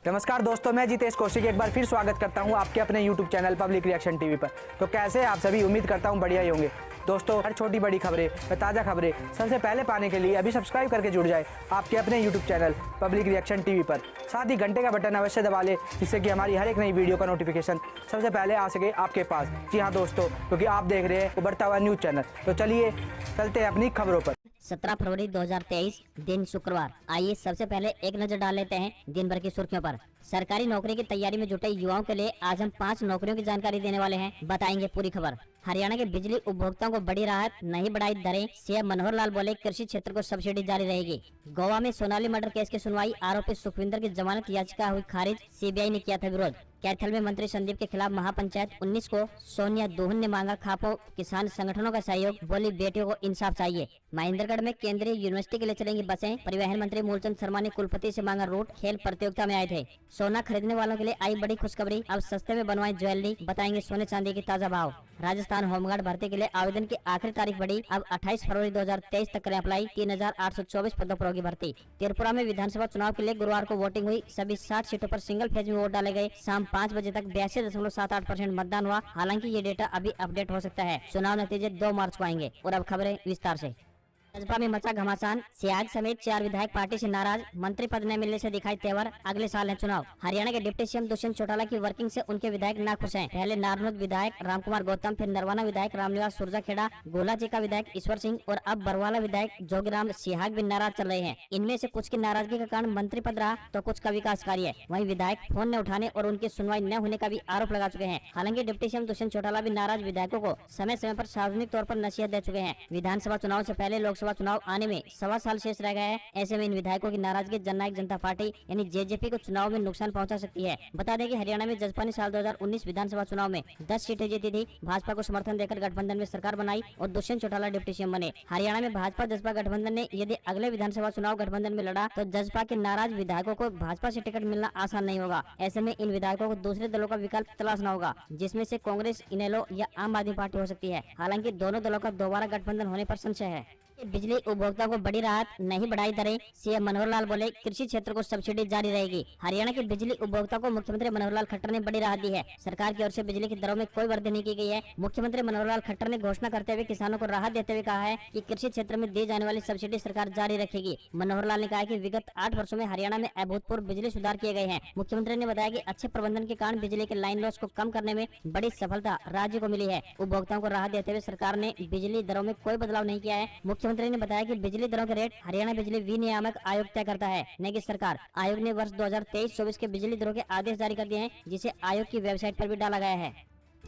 नमस्कार दोस्तों, मैं जितेश कौशिक एक बार फिर स्वागत करता हूं आपके अपने YouTube channel public reaction TV पर। तो कैसे आप सभी, उम्मीद करता हूं बढ़िया ही होंगे। दोस्तों, हर छोटी बड़ी खबरें व ताज़ा खबरें सबसे पहले पाने के लिए अभी सब्सक्राइब करके जुड़ जाए आपके अपने YouTube channel public reaction TV पर। साथ ही घंटे का बटन अवश्य दबा लें, जिससे कि हमारी हर एक नई वीडियो का नोटिफिकेशन सबसे पहले आ सके आपके पास। जी हाँ दोस्तों, क्योंकि आप देख रहे हैं उभरता हुआ न्यूज़ चैनल। तो चलिए चलते हैं अपनी खबरों पर। 17 फरवरी 2023 दिन शुक्रवार। आइए सबसे पहले एक नजर डाल लेते हैं दिन भर की सुर्खियों पर। सरकारी नौकरी की तैयारी में जुटे युवाओं के लिए आज हम 5 नौकरियों की जानकारी देने वाले हैं। बताएंगे पूरी खबर। हरियाणा के बिजली उपभोक्ताओं को बड़ी राहत, नहीं बढ़ाई दरें। सीएम मनोहर लाल बोले, कृषि क्षेत्र को सब्सिडी जारी रहेगी। गोवा में सोनाली मर्डर केस की सुनवाई, आरोपी सुखविंदर की जमानत याचिका हुई खारिज, सीबीआई ने किया था विरोध। कैथल में मंत्री संदीप के खिलाफ महापंचायत 19 को सोनिया दोहन ने मांगा खापो किसान संगठनों का सहयोग, बोली बेटियों को इंसाफ चाहिए। महेंद्रगढ़ में केंद्रीय यूनिवर्सिटी के लिए चलेंगी बसें, परिवहन मंत्री मूलचंद शर्मा ने कुलपति से मांगा रूट। खेल प्रतियोगिता में आए थे। सोना खरीदने वालों के लिए आई बड़ी खुशखबरी, अब सस्ते में बनवाएं ज्वेलरी। बताएंगे सोने चांदी के ताजा भाव। राजस्थान होमगार्ड भर्ती के लिए आवेदन की आखिरी तारीख बढ़ी, अब 28 फरवरी 2023 तक करें अप्लाई। 3824 पदों पर होगी भर्ती। त्रिपुरा में विधानसभा चुनाव के लिए गुरुवार को वोटिंग हुई, सभी 60 सीटों पर सिंगल फेज में वोट डाले गए। शाम 5 बजे तक 82.78% मतदान हुआ। हालांकि ये डेटा अभी अपडेट हो सकता है। चुनाव नतीजे 2 मार्च को आएंगे। और अब खबरें विस्तार से। भाजपा में मचा घमासान, सियाग समेत 4 विधायक पार्टी से नाराज, मंत्री पद न मिलने से दिखाई तेवर, अगले साल है चुनाव। हरियाणा के डिप्टी सीएम दुष्यंत चौटाला की वर्किंग से उनके विधायक नाखुश हैं। पहले नारनौद विधायक रामकुमार गौतम, फिर नरवाना विधायक रामनिवास सुरजाखेड़ा, गोलाजी का विधायक ईश्वर सिंह और अब बरवाला विधायक जोगीराम सिहाग भी नाराज चल रहे हैं। इनमें से कुछ की नाराजगी का कारण मंत्री पद रहा, तो कुछ का विकास कार्य। वहीं विधायक फोन न उठाने और उनकी सुनवाई न होने का भी आरोप लगा चुके हैं। हालांकि डिप्टी सीएम दुष्यंत चौटाला भी नाराज विधायकों को समय समय पर सार्वजनिक तौर पर नसीहत दे चुके हैं। विधानसभा चुनाव से पहले लोकसभा चुनाव आने में 1.25 साल शेष रह गया है। ऐसे में इन विधायकों की नाराजगी जननायक जनता पार्टी यानी जेजेपी को चुनाव में नुकसान पहुंचा सकती है। बता दें कि हरियाणा में जसपा ने साल 2019 विधानसभा चुनाव में 10 सीटें जीती थी। भाजपा को समर्थन देकर गठबंधन में सरकार बनाई और दुष्यंत चौटाला डिप्टी सीएम बने। हरियाणा में भाजपा जसपा गठबंधन ने यदि अगले विधानसभा चुनाव गठबंधन में लड़ा तो जसपा के नाराज विधायकों को भाजपा से टिकट मिलना आसान नहीं होगा। ऐसे में इन विधायकों को दूसरे दलों का विकल्प तलाशना होगा, जिसमें से कांग्रेस, इनेलो या आम आदमी पार्टी हो सकती है। हालांकि दोनों दलों का दोबारा गठबंधन होने पर संशय है। बिजली उपभोक्ता को बड़ी राहत, नहीं बढ़ाई दरें। सीएम मनोहर लाल बोले, कृषि क्षेत्र को सब्सिडी जारी रहेगी। हरियाणा के बिजली उपभोक्ता को मुख्यमंत्री मनोहर लाल खट्टर ने बड़ी राहत दी है। सरकार की ओर से बिजली की दरों में कोई वृद्धि नहीं की गई है। मुख्यमंत्री मनोहर लाल खट्टर ने घोषणा करते हुए किसानों को राहत देते हुए कहा है कि कृषि क्षेत्र में दी जाने वाली सब्सिडी सरकार जारी रखेगी। मनोहर लाल ने कहा कि विगत 8 वर्षों में हरियाणा में अभूतपूर्व बिजली सुधार किए गए हैं। मुख्यमंत्री ने बताया कि अच्छे प्रबंधन के कारण बिजली के लाइन लॉस को कम करने में बड़ी सफलता राज्य को मिली है। उपभोक्ताओं को राहत देते हुए सरकार ने बिजली दरों में कोई बदलाव नहीं किया है। मुख्यमंत्री ने बताया कि बिजली दरों के रेट हरियाणा बिजली विनियामक आयोग तय करता है, न कि सरकार। आयोग ने वर्ष 2023-24 के बिजली दरों के आदेश जारी कर दिए हैं, जिसे आयोग की वेबसाइट पर भी डाला गया है।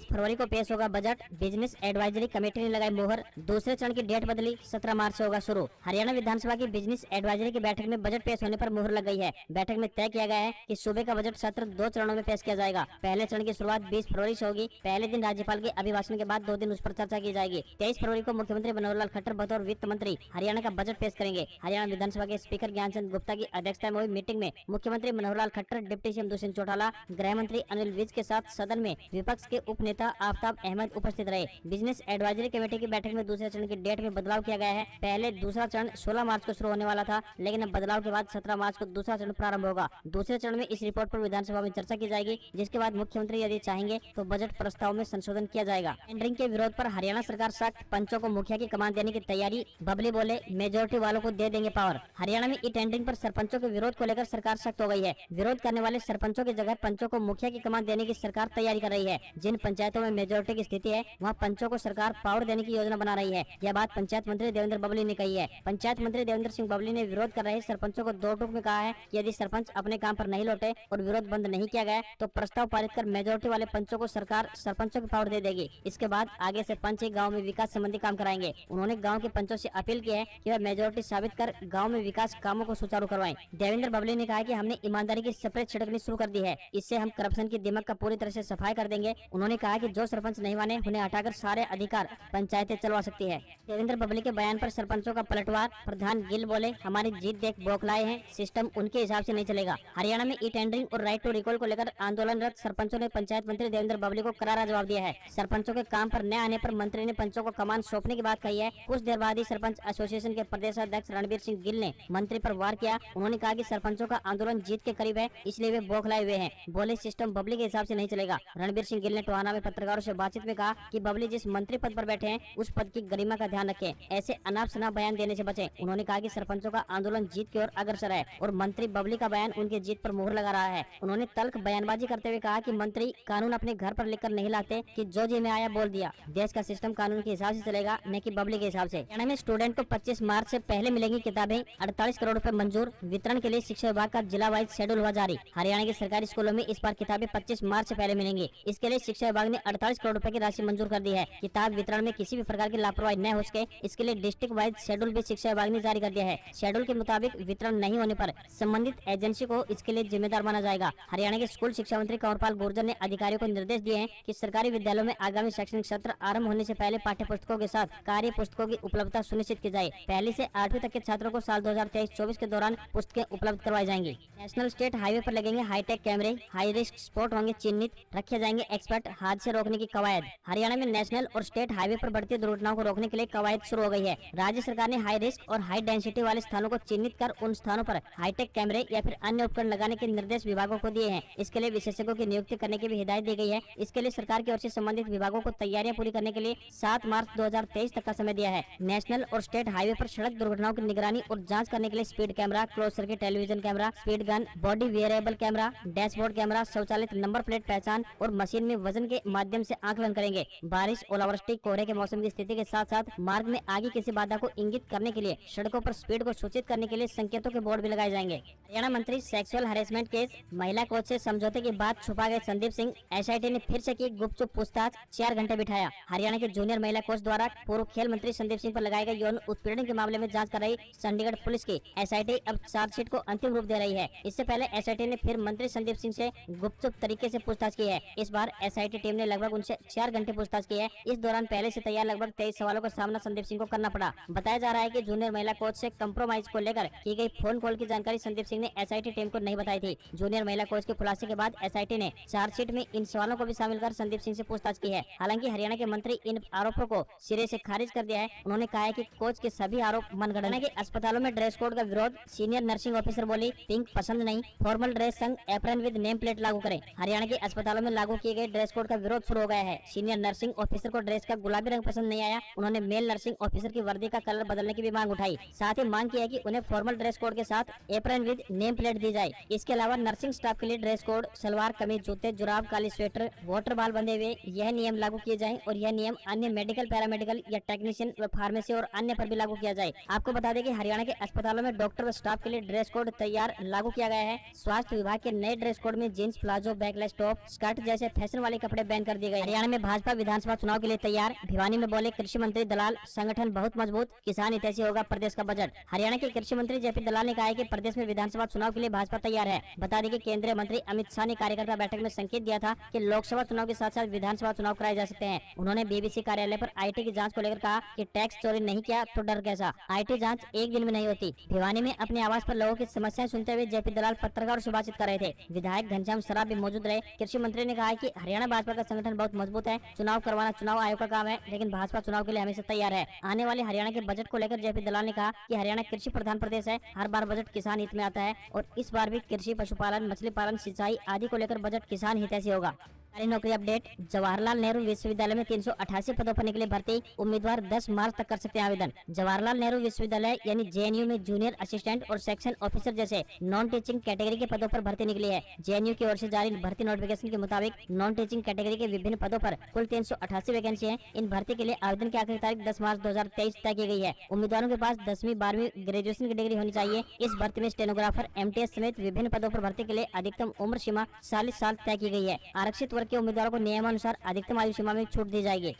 फरवरी को पेश होगा बजट, बिजनेस एडवाइजरी कमेटी ने लगाई मोहर। दूसरे चरण की डेट बदली, 17 मार्च से होगा शुरू। हरियाणा विधानसभा की बिजनेस एडवाइजरी की बैठक में बजट पेश होने पर मोहर लग गई है। बैठक में तय किया गया है कि सूबे का बजट सत्र 2 चरणों में पेश किया जाएगा। पहले चरण की शुरुआत 20 फरवरी से होगी। पहले दिन राज्यपाल के अभिभाषण के बाद 2 दिन उस पर चर्चा की जाएगी। 23 फरवरी को मुख्यमंत्री मनोहर लाल खट्टर बतौर वित्त मंत्री हरियाणा का बजट पेश करेंगे। हरियाणा विधानसभा के स्पीकर ज्ञानचंद गुप्ता की अध्यक्षता में हुई मीटिंग में मुख्यमंत्री मनोहर लाल खट्टर, डिप्टी सीएम दुष्यंत चौटाला, गृह मंत्री अनिल विज के साथ सदन में विपक्ष के उप नेता आफ्ताब अहमद उपस्थित रहे। बिजनेस एडवाइजरी कमेटी की बैठक में दूसरे चरण की डेट में बदलाव किया गया है। पहले दूसरा चरण 16 मार्च को शुरू होने वाला था, लेकिन अब बदलाव के बाद 17 मार्च को दूसरा चरण प्रारंभ होगा। दूसरे चरण में इस रिपोर्ट पर विधानसभा में चर्चा की जाएगी, जिसके बाद मुख्यमंत्री यदि चाहेंगे तो बजट प्रस्ताव में संशोधन किया जाएगा। टेंडरिंग के विरोध पर हरियाणा सरकार सख्त, पंचों को मुखिया की कमान देने की तैयारी। बबली बोले, मेजोरिटी वालों को दे देंगे पावर। हरियाणा में ई टेंडरिंग पर सरपंचों के विरोध को लेकर सरकार सख्त हो गई है। विरोध करने वाले सरपंचों की जगह पंचों को मुखिया की कमान देने की सरकार तैयारी कर रही है। जिन पंचायतों में मेजोरिटी की स्थिति है, वहाँ पंचों को सरकार पावर देने की योजना बना रही है। यह बात पंचायत मंत्री देवेंद्र बबली ने कही है। पंचायत मंत्री देवेंद्र सिंह बबली ने विरोध कर रहे सरपंचों को 2 टूक में कहा है कि यदि सरपंच अपने काम पर नहीं लौटे और विरोध बंद नहीं किया गया तो प्रस्ताव पारित कर मेजोरिटी वाले पंचों को सरकार सरपंचों की पावर दे देगी। इसके बाद आगे से पंच ही गाँव में विकास संबंधी काम कराएंगे। उन्होंने गाँव के पंचों से अपील की है कि वह मेजोरिटी साबित कर गाँव में विकास कामों को सुचारू करवाएं। देवेंद्र बबली ने कहा कि हमने ईमानदारी की स्प्रे छिड़कनी शुरू कर दी है। इससे हम करप्शन की दिमक का पूरी तरह से सफाई कर देंगे। उन्होंने कहा कि जो सरपंच नहीं माने उन्हें हटाकर सारे अधिकार पंचायतें चलवा सकती है। देवेंद्र बबली के बयान पर सरपंचों का पलटवार। प्रधान गिल बोले, हमारी जीत देख बौखलाए हैं, सिस्टम उनके हिसाब से नहीं चलेगा। हरियाणा में ई टेंडरिंग और राइट टू रिकॉल को लेकर आंदोलनरत सरपंचों ने पंचायत मंत्री देवेंद्र बबली को करारा जवाब दिया है। सरपंचों के काम पर न आने पर मंत्री ने पंचों को कमान सौंपने की बात कही है। कुछ देर बाद ही सरपंच एसोसिएशन के प्रदेश अध्यक्ष रणबीर सिंह गिल ने मंत्री पर वार किया। उन्होंने कहा कि सरपंचों का आंदोलन जीत के करीब है, इसलिए वे बौखलाए हुए हैं। बोले, सिस्टम बबली के हिसाब से नहीं चलेगा। रणबीर सिंह गिल ने टोहाना में पत्रकारों से बातचीत में कहा कि बबली जिस मंत्री पद पर बैठे हैं उस पद की गरिमा का ध्यान रखें, ऐसे अनाप शनाप बयान देने से बचें। उन्होंने कहा कि सरपंचों का आंदोलन जीत की ओर अग्रसर है और मंत्री बबली का बयान उनकी जीत पर मुहर लगा रहा है। उन्होंने तल्ख बयानबाजी करते हुए कहा कि मंत्री कानून अपने घर पर लिखकर नहीं लाते कि जो जी में आया बोल दिया। देश का सिस्टम कानून के हिसाब से चलेगा, न कि बबली के हिसाब से। हरियाणा में स्टूडेंट को 25 मार्च से पहले मिलेंगी किताबें। 48 करोड़ रुपए मंजूर। वितरण के लिए शिक्षा विभाग का जिला वाइज शेड्यूल हुआ जारी। हरियाणा के सरकारी स्कूलों में इस बार किताबें 25 मार्च से पहले मिलेंगी। इसके लिए शिक्षा विभाग ने 48 करोड़ रुपए की राशि मंजूर कर दी है। किताब वितरण में किसी भी प्रकार की लापरवाही न हो सके, इसके लिए डिस्ट्रिक्ट वाइज शेड्यूल भी शिक्षा विभाग ने जारी कर दिया है। शेड्यूल के मुताबिक वितरण नहीं होने पर संबंधित एजेंसी को इसके लिए जिम्मेदार माना जाएगा। हरियाणा के स्कूल शिक्षा मंत्री कंवरपाल गुर्जर ने अधिकारियों को निर्देश दिए हैं कि सरकारी विद्यालयों में आगामी शैक्षणिक सत्र आरंभ होने से पहले पाठ्य पुस्तकों के साथ कार्य पुस्तकों की उपलब्धता सुनिश्चित की जाए। पहली से 8वीं तक के छात्रों को साल 2023-24 के दौरान पुस्तकें उपलब्ध करवाई जाएंगी। नेशनल स्टेट हाईवे पर लगेंगे हाईटेक कैमरे। हाई रिस्क स्पॉट होंगे चिन्हित। रखे जाएंगे एक्सपर्ट। हादसे रोकने की कवायद। हरियाणा में नेशनल और स्टेट हाईवे पर बढ़ती दुर्घटनाओं को रोकने के लिए कवायद शुरू हो गई है। राज्य सरकार ने हाई रिस्क और हाई डेंसिटी वाले स्थानों को चिन्हित कर उन स्थानों पर हाईटेक कैमरे या फिर अन्य उपकरण लगाने के निर्देश विभागों को दिए हैं। इसके लिए विशेषज्ञों की नियुक्ति करने की भी हिदायत दी गई है। इसके लिए सरकार की ओर से संबंधित विभागों को तैयारियां पूरी करने के लिए 7 मार्च 2023 तक का समय दिया है। नेशनल और स्टेट हाईवे पर सड़क दुर्घटनाओं की निगरानी और जांच करने के लिए speed camera, close circuit television camera, speed gun, body variable camera, dashboard camera, स्वचालित नंबर प्लेट पहचान और मशीन में वजन के माध्यम से आकलन करेंगे। बारिश, ओलावृष्टि, कोहरे के मौसम की स्थिति के साथ साथ मार्ग में आगे किसी बाधा को इंगित करने के लिए सड़कों पर स्पीड को सूचित करने के लिए संकेतों के बोर्ड भी लगाए जाएंगे। हरियाणा मंत्री सेक्सुअल हरेसमेंट केस। महिला कोच से समझौते की बात छुपा गए संदीप सिंह। एसआईटी ने फिर से की गुपचुप पूछताछ। 4 घंटे बिठाया। हरियाणा के जूनियर महिला कोच द्वारा पूर्व खेल मंत्री संदीप सिंह पर लगाए गए यौन उत्पीड़न के मामले में जांच कर रही चंडीगढ़ पुलिस की एसआईटी अब चार्जशीट को अंतिम रूप दे रही है। इससे पहले एसआईटी ने फिर मंत्री संदीप सिंह से गुपचुप तरीके से पूछताछ की है। इस बार एसआईटी टीम ने लगभग उनसे 4 घंटे पूछताछ की है। इस दौरान पहले से तैयार लगभग 23 सवालों का सामना संदीप सिंह को करना पड़ा। बताया जा रहा है कि जूनियर महिला कोच से कंप्रोमाइज को लेकर की गई फोन कॉल की जानकारी संदीप सिंह ने एसआईटी टीम को नहीं बताई थी। जूनियर महिला कोच के खुलासे के बाद एसआईटी ने चार्जशीट में इन सवालों को भी शामिल कर संदीप सिंह से पूछताछ की है। हालांकि हरियाणा के मंत्री इन आरोपों को सिरे से खारिज कर दिया है। उन्होंने कहा है कि कोच के सभी आरोप मनगढ़ंत हैं। अस्पतालों में ड्रेस कोड का विरोध। सीनियर नर्सिंग ऑफिसर बोली, पिंक पसंद नहीं, फॉर्मल ड्रेस संग एप्रन विद नेम प्लेट लागू करें। हरियाणा के अस्पतालों में लागू किए गए ड्रेस कोड का विरोध शुरू हो गया है। सीनियर नर्सिंग ऑफिसर को ड्रेस का गुलाबी रंग पसंद नहीं आया। उन्होंने मेल नर्सिंग ऑफिसर की वर्दी का कलर बदलने की भी मांग उठाई। साथ ही मांग की है कि उन्हें फॉर्मल ड्रेस कोड के साथ एप्रन विद नेम प्लेट दी जाए। इसके अलावा नर्सिंग स्टाफ के लिए ड्रेस कोड सलवार कमीज, जूते, जुराब, काली स्वेटर, वाटर बाल बंधे हुए यह नियम लागू किए जाएं और यह नियम अन्य मेडिकल, पैरामेडिकल या टेक्नीशियन व फार्मेसी और अन्य पर भी लागू किया जाए। आपको बता दें कि हरियाणा के अस्पतालों में डॉक्टर व स्टाफ के लिए ड्रेस कोड तैयार लागू किया गया है। स्वास्थ्य विभाग के नए ड्रेस कोड में jeans, palazzo, backless top, skirt जैसे फैशन वाले कपड़े बैन कर दिए गए। हरियाणा में भाजपा विधानसभा चुनाव के लिए तैयार। भिवानी में बोले कृषि मंत्री दलाल, संगठन बहुत मजबूत, किसान हितैषी होगा प्रदेश का बजट। हरियाणा के कृषि मंत्री जेपी दलाल ने कहा है कि प्रदेश में विधानसभा चुनाव के लिए भाजपा तैयार है। बता दें कि केंद्रीय मंत्री अमित शाह ने कार्यकर्ता बैठक में संकेत दिया था कि लोकसभा चुनाव के साथ साथ विधानसभा चुनाव कराए जा सकते हैं। उन्होंने बीबीसी कार्यालय पर आईटी की जांच को लेकर कहा कि टैक्स चोरी नहीं किया तो डर कैसा। आईटी जांच एक दिन में नहीं होती। भिवानी में अपने आवास पर लोगों की समस्याएं सुनते हुए जेपी दलाल पत्रकारों से बातचीत कर रहे थे। विधायक घनश्याम सराफ भी मौजूद रहे। कृषि मंत्री ने कहा कि हरियाणा भाजपा का संगठन बहुत मजबूत है। चुनाव करवाना चुनाव आयोग का काम है, लेकिन भाजपा चुनाव के लिए हमेशा तैयार है। आने वाले हरियाणा के बजट को लेकर जेपी दलाल ने कहा कि हरियाणा कृषि प्रधान प्रदेश है। हर बार बजट किसान हित में आता है और इस बार भी कृषि, पशुपालन, मछली पालन, सिंचाई आदि को लेकर बजट किसान हितैषी होगा। नौकरी अपडेट। जवाहरलाल नेहरू विश्वविद्यालय में 388 पदों पर निकले भर्ती। उम्मीदवार 10 मार्च तक कर सकते हैं आवेदन। जवाहरलाल नेहरू विश्वविद्यालय यानी जेएनयू में जूनियर असिस्टेंट और सेक्शन ऑफिसर जैसे नॉन टीचिंग कैटेगरी के पदों पर भर्ती निकली है। जेएनयू की ओर से जारी भर्ती नोटिफिकेशन के मुताबिक नॉन टीचिंग कैटेगरी के विभिन्न पदों पर कुल 388 वैकेंसी है। इन भर्ती के लिए आवेदन की आखिरी तारीख 10 मार्च 2023 तय की गई है। उम्मीदवारों के पास 10वीं 12वीं ग्रेजुएशन की डिग्री होनी चाहिए। इस भर्ती में स्टेनोग्राफर, एमटीएस समेत विभिन्न पदों पर भर्ती के लिए अधिकतम उम्र सीमा 40 साल तय की गई है। आरक्षित वर्ग के उम्मीदवारों को नियमानुसार अधिकतम आयु सीमा में छूट दी जाएगी।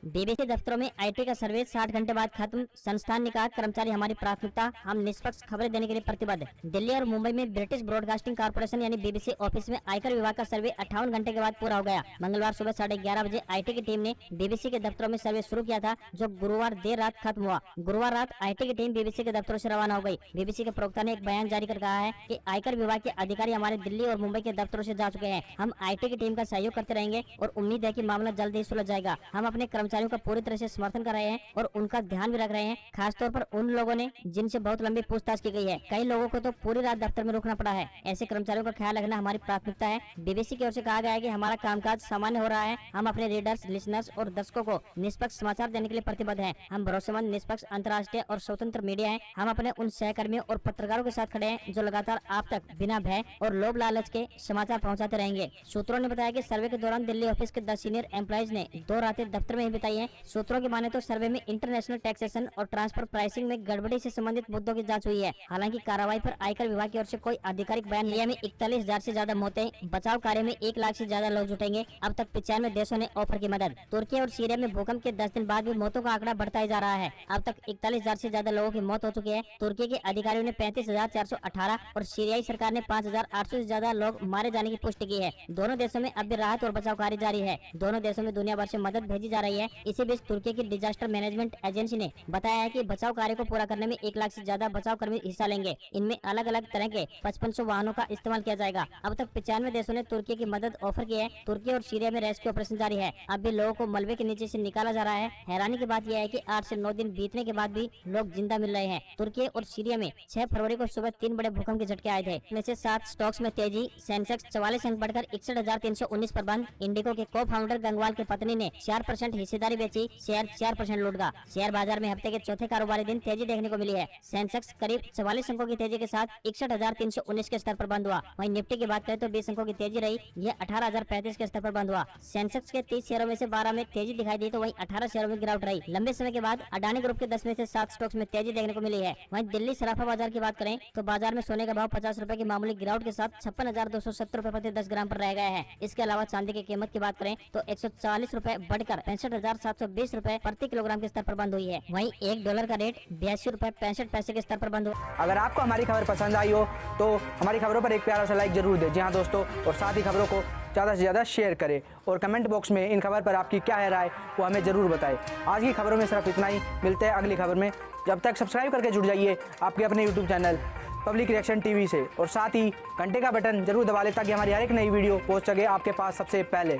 बीबीसी दफ्तरों में आईटी का सर्वे 60 घंटे बाद खत्म। संस्थान ने कहा कर्मचारी हमारी प्राथमिकता, हम निष्पक्ष खबरें देने के लिए प्रतिबद्ध। दिल्ली और मुंबई में ब्रिटिश ब्रॉडकास्टिंग कॉर्पोरेशन यानी बीबीसी ऑफिस में आयकर विभाग का सर्वे 58 घंटे के बाद पूरा हो गया। मंगलवार सुबह 11:30 बजे आईटी की टीम ने बीबीसी के दफ्तरों में सर्वे शुरू किया था, जो गुरुवार देर रात खत्म हुआ। गुरुवार रात आईटी की टीम बीबीसी के दफ्तरों से रवाना हो गई। बीबीसी के प्रवक्ता ने एक बयान जारी कर कहा है कि आयकर विभाग के अधिकारी हमारे दिल्ली और मुंबई के दफ्तरों से जा चुके हैं। हम आईटी की टीम का सहयोग करते रहेंगे और उम्मीद है कि मामला जल्द ही सुलझ जाएगा। हम अपने कर्मचारियों का पूरी तरह से समर्थन कर रहे हैं और उनका ध्यान भी रख रहे हैं, खासतौर पर उन लोगों ने जिनसे बहुत लंबी पूछताछ की गई है। कई लोगों को तो पूरी रात दफ्तर में रुकना पड़ा है। ऐसे कर्मचारियों का ख्याल रखना हमारी प्राथमिकता है। बीबीसी की ओर से कहा गया है कि हमारा कामकाज सामान्य हो रहा है। हम अपने रीडर्स, लिसनर्स और दर्शकों को निष्पक्ष समाचार देने के लिए प्रतिबद्ध हैं। हम भरोसेमंद, निष्पक्ष, अंतर्राष्ट्रीय और स्वतंत्र मीडिया है। हम अपने उन सहकर्मियों और पत्रकारों के साथ खड़े हैं जो लगातार आप तक बिना भय और लोभ लालच के समाचार पहुंचाते रहेंगे। सूत्रों ने बताया कि सर्वे के दौरान दिल्ली ऑफिस के 10 सीनियर एम्प्लॉइज ने 2 रातें दफ्तर में ही बिताई है। सूत्रों की माने तो सर्वे में इंटरनेशनल टैक्सेशन और ट्रांसफर प्राइसिंग में गड़बड़ी से संबंधित मुद्दों की जांच हुई है। हालांकि कार्रवाई पर आयकर विभाग की ओर से कोई आधिकारिक बयान नहीं है। में 41,000 से ज्यादा मौतें, बचाव कार्य में 1 लाख से ज्यादा लोग जुटेंगे। अब तक 95 देशों ने ऑफर की मदद। तुर्की और सीरिया में भूकंप के 10 दिन बाद भी मौतों का आंकड़ा बढ़ता ही जा रहा है। अब तक 41,000 से ज्यादा लोगों की मौत हो चुकी है। तुर्की के अधिकारियों ने 35,418 और सीरियाई सरकार ने 5,800 से ज्यादा लोग मारे जाने की पुष्टि की है। दोनों देशों में अब भी राहत और बचाव कार्य जारी है। दोनों देशों में दुनिया भर से मदद भेजी जा रही है। इसी बीच तुर्की की डिजास्टर मैनेजमेंट एजेंसी ने बताया है कि बचाव कार्य को पूरा करने में 1 लाख से ज्यादा बचाव कर्मी हिस्सा लेंगे। इनमें अलग अलग तरह के 5500 वाहनों का इस्तेमाल किया जाएगा। अब तक 95 देशों ने तुर्की की मदद ऑफर की है। तुर्की और सीरिया में रेस्क्यू ऑपरेशन जारी है। अब भी लोगों को मलबे के नीचे से निकाला जा रहा है। हैरानी की बात यह है कि 8 से 9 दिन बीतने के बाद भी लोग जिंदा मिल रहे हैं। तुर्की और सीरिया में 6 फरवरी को सुबह 3 बड़े भूकंप के झटके आए थे। इनमें से 7 स्टॉक्स में तेजी। सेंसेक्स 44 अंक बढ़कर 61,319 पर बंद। इंडिगो के को फाउंडर गंगवाल की पत्नी ने 4% हिस्सेदारी बेची, शेयर 4% लूट गया। शेयर बाजार में हफ्ते के चौथे कारोबारी दिन तेजी देखने को मिली है। सेंसेक्स करीब 44 अंकों की तेजी के साथ 61,319 के स्तर पर बंद हुआ। वहीं निफ्टी की बात करें तो 20 अंकों की तेजी रही, यह 18,035 के स्तर पर बंद हुआ। सेंसेक्स के 30 शेयरों में से 12 में तेजी दिखाई दी तो वहीं 18 शेयरों में गिरावट रही। लंबे समय के बाद अडानी ग्रुप के 10 में से 7 स्टॉक्स में तेजी देखने को मिली है। वहीं दिल्ली सराफा बाजार की बात करें तो बाजार में सोने का भाव 50 रुपए की मामूली गिरावट के साथ 56,270 रुपए प्रति 10 ग्राम पर रह गया है। इसके अलावा चांदी की कीमत की बात करें तो 140 रुपए बढ़कर 65,720 रुपए प्रति किलोग्राम के स्तर पर बंद हुई है। वहीं $1 का रेट 82 रुपए 65 पैसे के स्तर पर बंद हुआ। अगर आपको हमारी खबर पसंद आई हो तो हमारी खबरों पर एक प्यारा सा लाइक जरूर दें। जी हाँ दोस्तों, और साथ ही खबरों को ज़्यादा से ज़्यादा शेयर करें और कमेंट बॉक्स में इन खबर पर आपकी क्या है राय वो हमें ज़रूर बताएं। आज की खबरों में सिर्फ इतना ही। मिलते हैं अगली खबर में। जब तक सब्सक्राइब करके जुड़ जाइए आपके अपने YouTube channel public reaction TV से, और साथ ही घंटे का बटन जरूर दबा लें ताकि हमारी हर एक नई वीडियो पहुंच सके आपके पास सबसे पहले।